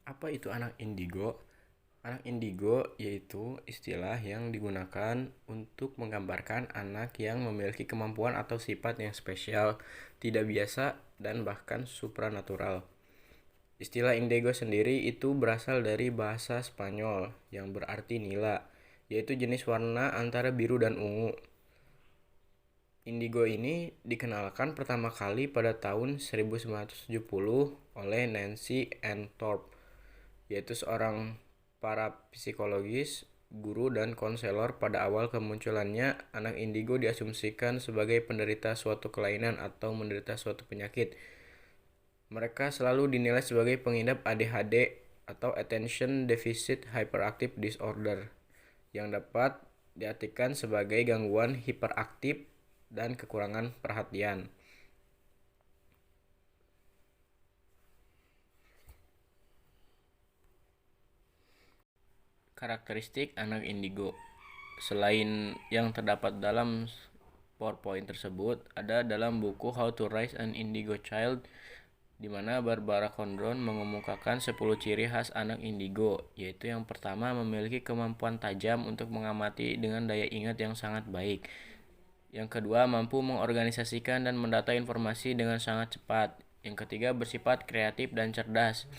Apa itu anak indigo? Anak indigo yaitu istilah yang digunakan untuk menggambarkan anak yang memiliki kemampuan atau sifat yang spesial, tidak biasa, dan bahkan supranatural. Istilah indigo sendiri itu berasal dari bahasa Spanyol yang berarti nila, yaitu jenis warna antara biru dan ungu. Indigo ini dikenalkan pertama kali pada tahun 1970 oleh Nancy Ann Thorpe, yaitu seorang parapsikologis, guru, dan konselor. Pada awal kemunculannya, anak indigo diasumsikan sebagai penderita suatu kelainan atau menderita suatu penyakit. Mereka selalu dinilai sebagai pengidap ADHD atau Attention Deficit Hyperactive Disorder, yang dapat diartikan sebagai gangguan hiperaktif dan kekurangan perhatian. Karakteristik anak indigo selain yang terdapat dalam PowerPoint tersebut, ada dalam buku How to Raise an Indigo Child, di mana Barbara Condron mengemukakan 10 ciri khas anak indigo, yaitu yang pertama memiliki kemampuan tajam untuk mengamati dengan daya ingat yang sangat baik. Yang kedua, mampu mengorganisasikan dan mendata informasi dengan sangat cepat. Yang ketiga, bersifat kreatif dan cerdas.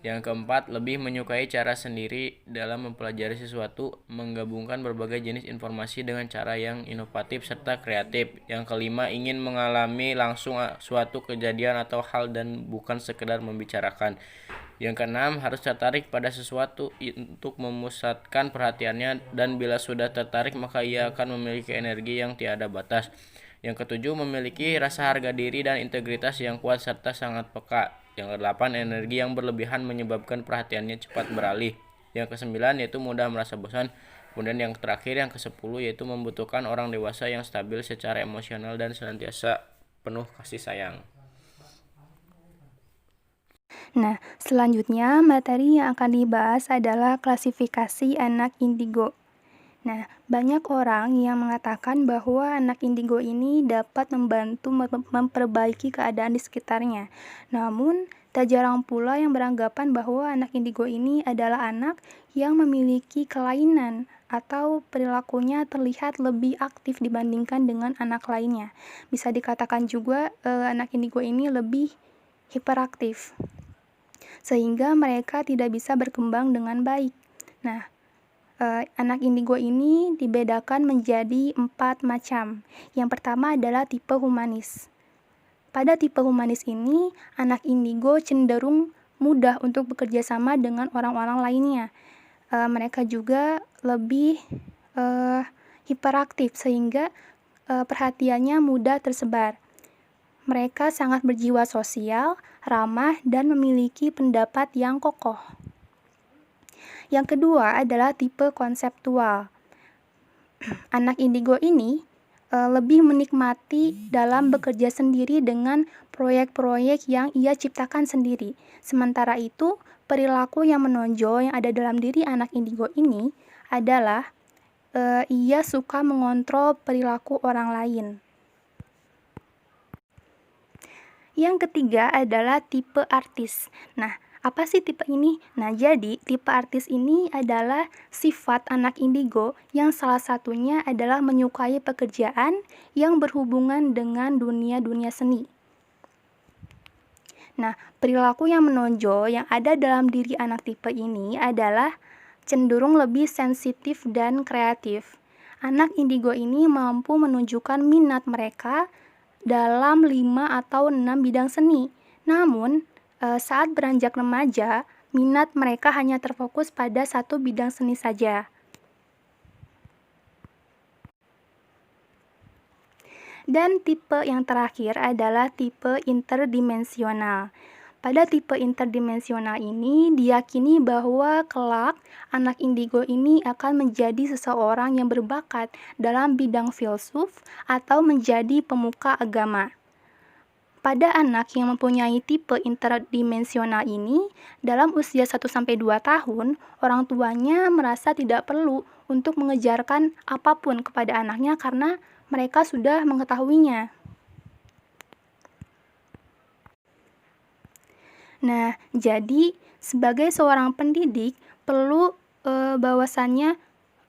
Yang keempat, lebih menyukai cara sendiri dalam mempelajari sesuatu, menggabungkan berbagai jenis informasi dengan cara yang inovatif serta kreatif. Yang kelima, ingin mengalami langsung suatu kejadian atau hal dan bukan sekedar membicarakan. Yang keenam, harus tertarik pada sesuatu untuk memusatkan perhatiannya, dan bila sudah tertarik maka ia akan memiliki energi yang tiada batas. Yang ketujuh, memiliki rasa harga diri dan integritas yang kuat serta sangat peka. Yang kedelapan, energi yang berlebihan menyebabkan perhatiannya cepat beralih. Yang kesembilan, yaitu mudah merasa bosan. Kemudian yang terakhir, yang kesepuluh, yaitu membutuhkan orang dewasa yang stabil secara emosional dan senantiasa penuh kasih sayang. Nah, selanjutnya materi yang akan dibahas adalah klasifikasi anak indigo. Nah, banyak orang yang mengatakan bahwa anak indigo ini dapat membantu memperbaiki keadaan di sekitarnya. Namun, tak jarang pula yang beranggapan bahwa anak indigo ini adalah anak yang memiliki kelainan atau perilakunya terlihat lebih aktif dibandingkan dengan anak lainnya. Bisa dikatakan juga anak indigo ini lebih hiperaktif, sehingga mereka tidak bisa berkembang dengan baik. Nah, anak indigo ini dibedakan menjadi 4 macam. Yang pertama adalah tipe humanis. Pada tipe humanis ini, anak indigo cenderung mudah untuk bekerja sama dengan orang-orang lainnya. Mereka juga lebih hiperaktif sehingga perhatiannya mudah tersebar. Mereka sangat berjiwa sosial, ramah, dan memiliki pendapat yang kokoh. Yang kedua adalah tipe konseptual. Anak indigo ini lebih menikmati dalam bekerja sendiri dengan proyek-proyek yang ia ciptakan sendiri. Sementara itu, perilaku yang menonjol yang ada dalam diri anak indigo ini adalah ia suka mengontrol perilaku orang lain. Yang ketiga adalah tipe artis. Nah, apa sih tipe ini? Nah, jadi tipe artis ini adalah sifat anak indigo yang salah satunya adalah menyukai pekerjaan yang berhubungan dengan dunia seni. Nah, perilaku yang menonjol yang ada dalam diri anak tipe ini adalah cenderung lebih sensitif dan kreatif. Anak indigo ini mampu menunjukkan minat mereka dalam 5 atau 6 bidang seni. Namun, saat beranjak remaja, minat mereka hanya terfokus pada satu bidang seni saja. Dan tipe yang terakhir adalah tipe interdimensional. Pada tipe interdimensional ini diyakini bahwa kelak anak indigo ini akan menjadi seseorang yang berbakat dalam bidang filsuf atau menjadi pemuka agama. Pada anak yang mempunyai tipe interdimensional ini, dalam usia 1-2 tahun, orang tuanya merasa tidak perlu untuk mengejarkan apapun kepada anaknya karena mereka sudah mengetahuinya. Nah, jadi sebagai seorang pendidik perlu bahwasannya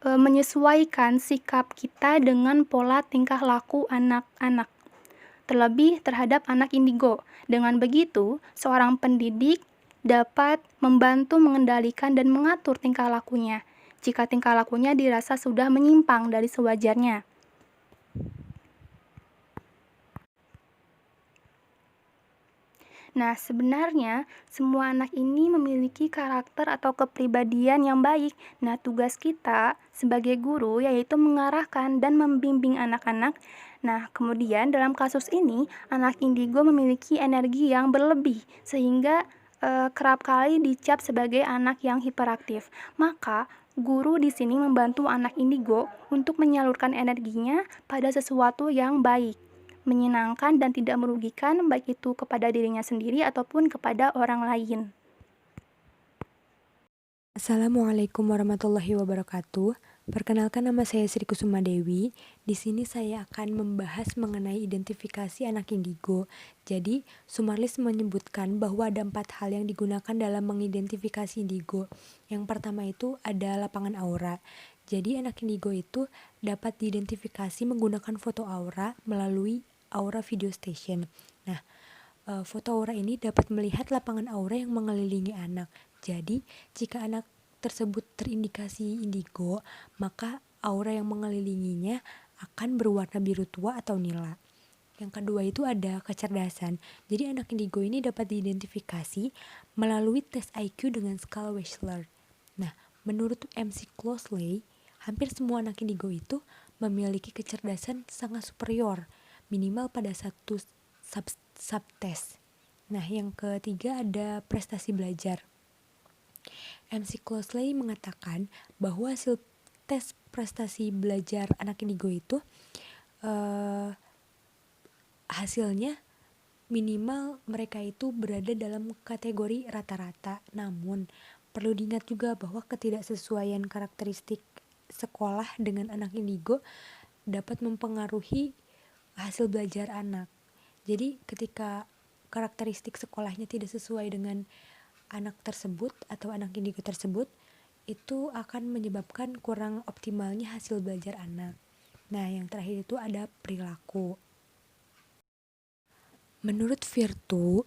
menyesuaikan sikap kita dengan pola tingkah laku anak-anak, terlebih terhadap anak indigo. Dengan begitu, seorang pendidik dapat membantu mengendalikan dan mengatur tingkah lakunya jika tingkah lakunya dirasa sudah menyimpang dari sewajarnya. Nah, sebenarnya semua anak ini memiliki karakter atau kepribadian yang baik. Nah, tugas kita sebagai guru yaitu mengarahkan dan membimbing anak-anak. Nah, kemudian dalam kasus ini, anak indigo memiliki energi yang berlebih sehingga kerap kali dicap sebagai anak yang hiperaktif. Maka, guru di sini membantu anak indigo untuk menyalurkan energinya pada sesuatu yang baik, menyenangkan dan tidak merugikan, baik itu kepada dirinya sendiri ataupun kepada orang lain. Assalamualaikum warahmatullahi wabarakatuh. Perkenalkan, nama saya Sri Kusuma Dewi. Di sini saya akan membahas mengenai identifikasi anak indigo. Jadi, Sumarlis menyebutkan bahwa ada 4 hal yang digunakan dalam mengidentifikasi indigo. Yang pertama itu ada lapangan aura. Jadi, anak indigo itu dapat diidentifikasi menggunakan foto aura melalui aura video station. Nah, foto aura ini dapat melihat lapangan aura yang mengelilingi anak. Jadi, jika anak tersebut terindikasi indigo, maka aura yang mengelilinginya akan berwarna biru tua atau nila. Yang kedua itu ada kecerdasan. Jadi, anak indigo ini dapat diidentifikasi melalui tes IQ dengan skala Wechsler. Nah, menurut MC Closley, hampir semua anak indigo itu memiliki kecerdasan sangat superior, minimal pada satu subtes. Nah, yang ketiga ada prestasi belajar. MC Closley mengatakan bahwa hasil tes prestasi belajar anak indigo itu hasilnya minimal mereka itu berada dalam kategori rata-rata. Namun perlu diingat juga bahwa ketidaksesuaian karakteristik sekolah dengan anak indigo dapat mempengaruhi hasil belajar anak. Jadi ketika karakteristik sekolahnya tidak sesuai dengan anak tersebut atau anak indigo tersebut, itu akan menyebabkan kurang optimalnya hasil belajar anak. Nah, yang terakhir itu ada perilaku. Menurut Virtu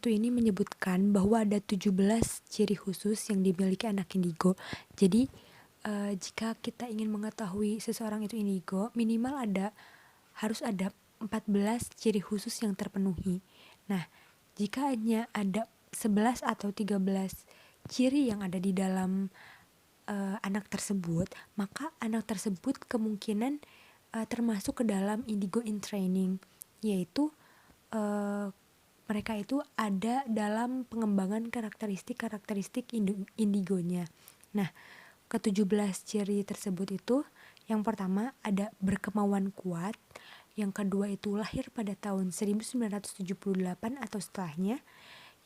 ini menyebutkan bahwa ada 17 ciri khusus yang dimiliki anak indigo. Jadi, jika kita ingin mengetahui seseorang itu indigo, minimal harus ada 14 ciri khusus yang terpenuhi. Nah, jika hanya ada 11 atau 13 ciri yang ada di dalam anak tersebut, maka anak tersebut kemungkinan termasuk ke dalam indigo in training, yaitu mereka itu ada dalam pengembangan karakteristik indigonya. Nah, ke-17 ciri tersebut itu, yang pertama ada berkemauan kuat, yang kedua itu lahir pada tahun 1978 atau setelahnya,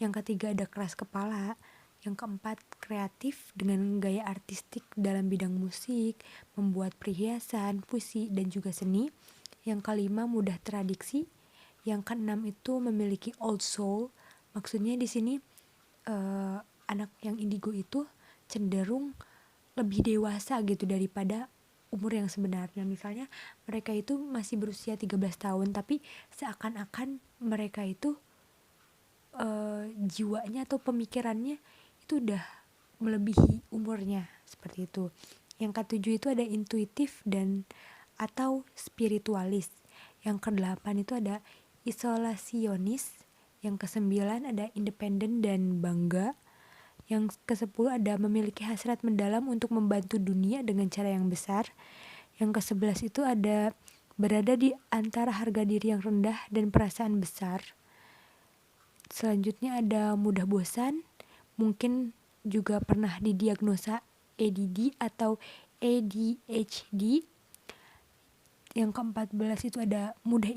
yang ketiga ada keras kepala, yang keempat kreatif dengan gaya artistik dalam bidang musik, membuat perhiasan, puisi, dan juga seni, yang kelima mudah teradiksi, yang keenam itu memiliki old soul. Maksudnya di sini anak yang indigo itu cenderung lebih dewasa gitu daripada umur yang sebenarnya. Misalnya mereka itu masih berusia 13 tahun, tapi seakan-akan mereka itu jiwanya atau pemikirannya itu udah melebihi umurnya, seperti itu. Yang ketujuh itu ada intuitif dan atau spiritualis. Yang kedelapan itu ada isolasionis. Yang kesembilan ada independen dan bangga. Yang kesepuluh ada memiliki hasrat mendalam untuk membantu dunia dengan cara yang besar. Yang kesebelas itu ada berada di antara harga diri yang rendah dan perasaan besar. Selanjutnya ada mudah bosan, mungkin juga pernah didiagnosa ADD atau ADHD. Yang ke-14 itu ada mudah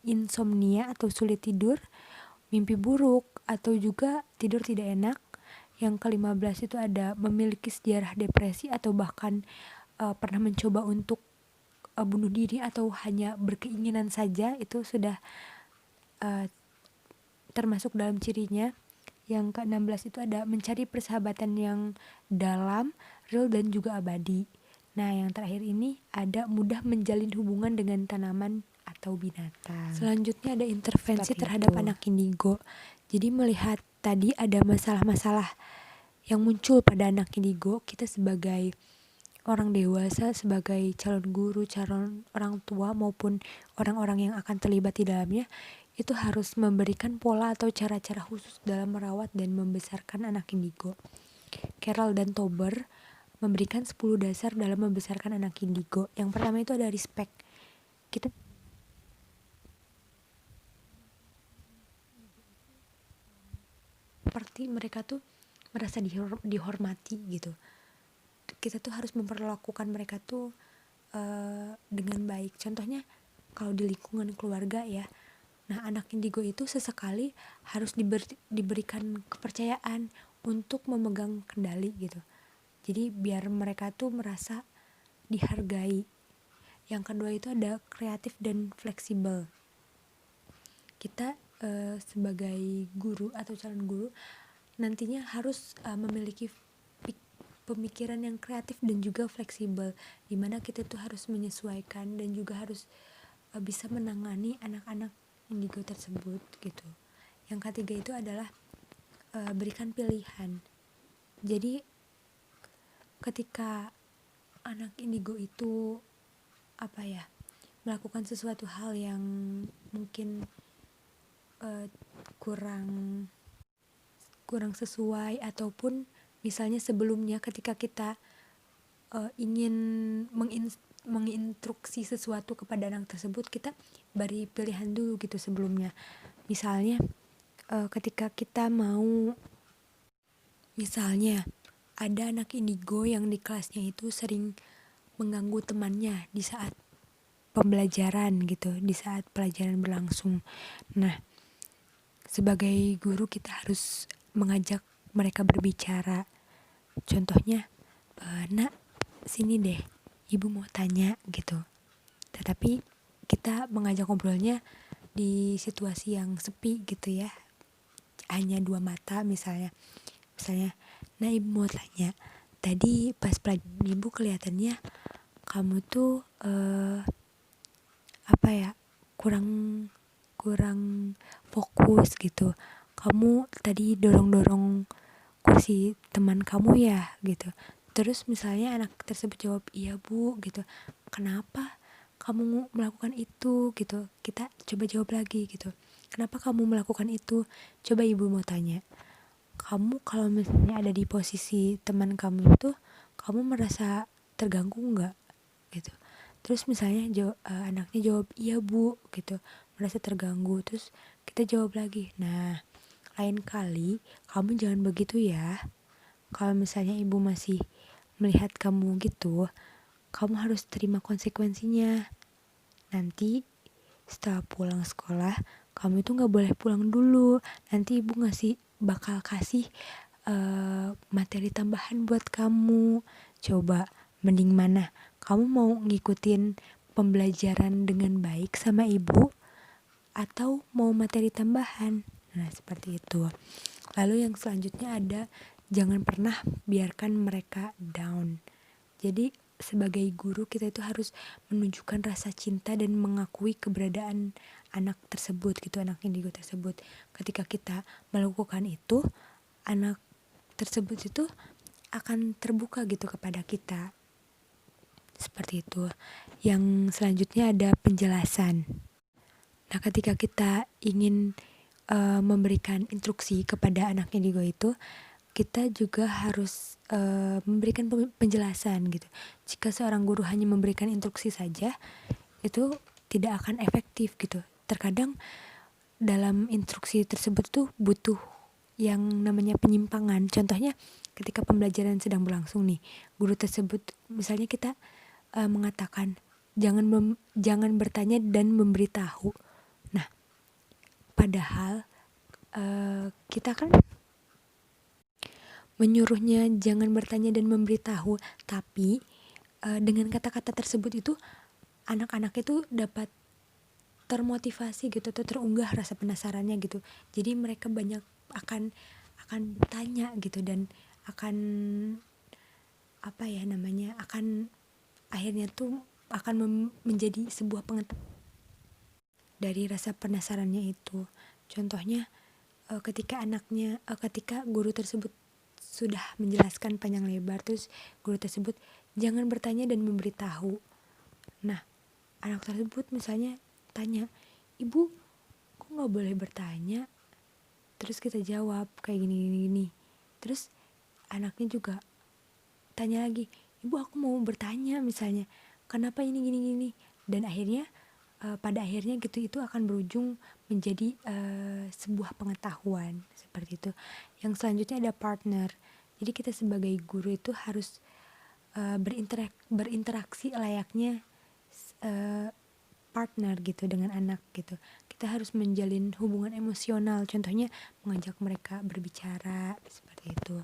insomnia atau sulit tidur, mimpi buruk atau juga tidur tidak enak. Yang ke-15 itu ada memiliki sejarah depresi atau bahkan pernah mencoba untuk bunuh diri atau hanya berkeinginan saja, itu sudah termasuk dalam cirinya. Yang ke-16 itu ada mencari persahabatan yang dalam, real, dan juga abadi. Nah, yang terakhir ini ada mudah menjalin hubungan dengan tanaman atau binatang. Selanjutnya ada intervensi terhadap anak indigo. Jadi melihat tadi ada masalah-masalah yang muncul pada anak indigo, kita sebagai orang dewasa, sebagai calon guru, calon orang tua maupun orang-orang yang akan terlibat di dalamnya, itu harus memberikan pola atau cara-cara khusus dalam merawat dan membesarkan anak indigo. Carroll dan Tober memberikan 10 dasar dalam membesarkan anak indigo. Yang pertama itu ada respect. Kita seperti mereka tuh merasa dihormati gitu. Kita tuh harus memperlakukan mereka tuh dengan baik. Contohnya kalau di lingkungan keluarga ya. Nah, anak indigo itu sesekali harus diberikan kepercayaan untuk memegang kendali gitu. Jadi biar mereka tuh merasa dihargai. Yang kedua itu ada kreatif dan fleksibel. Kita sebagai guru atau calon guru nantinya harus memiliki pemikiran yang kreatif dan juga fleksibel, dimana kita tuh harus menyesuaikan dan juga harus bisa menangani anak-anak indigo tersebut gitu. Yang ketiga itu adalah berikan pilihan. Jadi ketika anak indigo itu melakukan sesuatu hal yang mungkin kurang sesuai, ataupun misalnya sebelumnya ketika kita ingin menginstruksi sesuatu kepada anak tersebut, kita beri pilihan dulu gitu sebelumnya. Misalnya ketika kita mau, misalnya ada anak indigo yang di kelasnya itu sering mengganggu temannya di saat pembelajaran gitu, di saat pelajaran berlangsung. Nah, sebagai guru kita harus mengajak mereka berbicara. Contohnya, nak, sini deh, ibu mau tanya gitu. Tetapi kita mengajak ngobrolnya di situasi yang sepi gitu ya, hanya 2 mata misalnya, nah ibu mau tanya, tadi pas pelajaran ibu kelihatannya kamu tuh kurang fokus gitu. Kamu tadi dorong kursi teman kamu ya gitu. Terus misalnya anak tersebut jawab, iya bu gitu. Kenapa kamu melakukan itu gitu? Kita coba jawab lagi gitu. Kenapa kamu melakukan itu? Coba ibu mau tanya, kamu kalau misalnya ada di posisi teman kamu itu, kamu merasa terganggu nggak gitu? Terus misalnya anaknya jawab iya bu gitu, merasa terganggu. Terus kita jawab lagi, nah lain kali kamu jangan begitu ya. Kalau misalnya ibu masih melihat kamu gitu, kamu harus terima konsekuensinya. Nanti setelah pulang sekolah, kamu itu gak boleh pulang dulu. Nanti ibu bakal kasih materi tambahan buat kamu. Coba, mending mana? Kamu mau ngikutin pembelajaran dengan baik sama ibu, atau mau materi tambahan? Nah, seperti itu. Lalu yang selanjutnya ada, jangan pernah biarkan mereka down. Jadi sebagai guru kita itu harus menunjukkan rasa cinta dan mengakui keberadaan anak tersebut gitu, anak indigo tersebut. Ketika kita melakukan itu, anak tersebut itu akan terbuka gitu kepada kita. Seperti itu. Yang selanjutnya ada penjelasan. Nah, ketika kita ingin memberikan instruksi kepada anak indigo itu, kita juga harus memberikan penjelasan gitu. Jika seorang guru hanya memberikan instruksi saja, itu tidak akan efektif gitu. Terkadang dalam instruksi tersebut tuh butuh yang namanya penyimpangan. Contohnya ketika pembelajaran sedang berlangsung nih, guru tersebut misalnya kita mengatakan jangan bertanya dan memberitahu. Nah, padahal kita kan menyuruhnya jangan bertanya dan memberitahu, tapi dengan kata-kata tersebut itu anak-anak itu dapat termotivasi gitu, atau terunggah rasa penasarannya gitu. Jadi mereka banyak akan akan bertanya gitu, dan akan akan akhirnya tuh akan menjadi sebuah pengetahuan dari rasa penasarannya itu. Contohnya ketika guru tersebut sudah menjelaskan panjang lebar, terus guru tersebut jangan bertanya dan memberitahu. Nah, anak tersebut misalnya tanya, ibu kok nggak boleh bertanya? Terus kita jawab kayak gini. Terus anaknya juga tanya lagi, ibu aku mau bertanya misalnya, kenapa ini gini. Dan akhirnya pada akhirnya gitu itu akan berujung menjadi sebuah pengetahuan seperti itu. Yang selanjutnya ada partner. Jadi kita sebagai guru itu harus berinteraksi layaknya partner gitu dengan anak gitu. Kita harus menjalin hubungan emosional, contohnya mengajak mereka berbicara seperti itu.